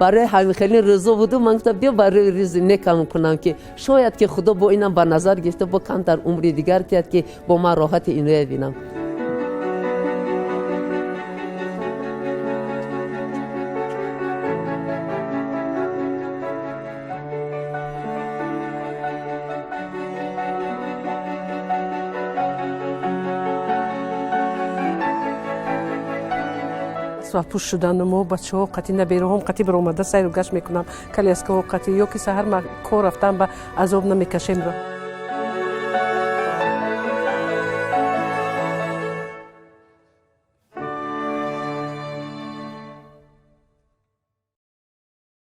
برای همین خیلی رضا بودم. من گفتم بیا برای ریز نکم کنم که شاید که خدا با اینم به نظر گرفته با کمتر عمری دیگر کرد که با من راحت اینو ببینم. پوش شدن ما بچه ها قطعی نبیرم قطعی برآمده سیر و گشت میکنم کلی از که قطعی یا که سهر ما کار رفتم به عذاب نمیکشیم را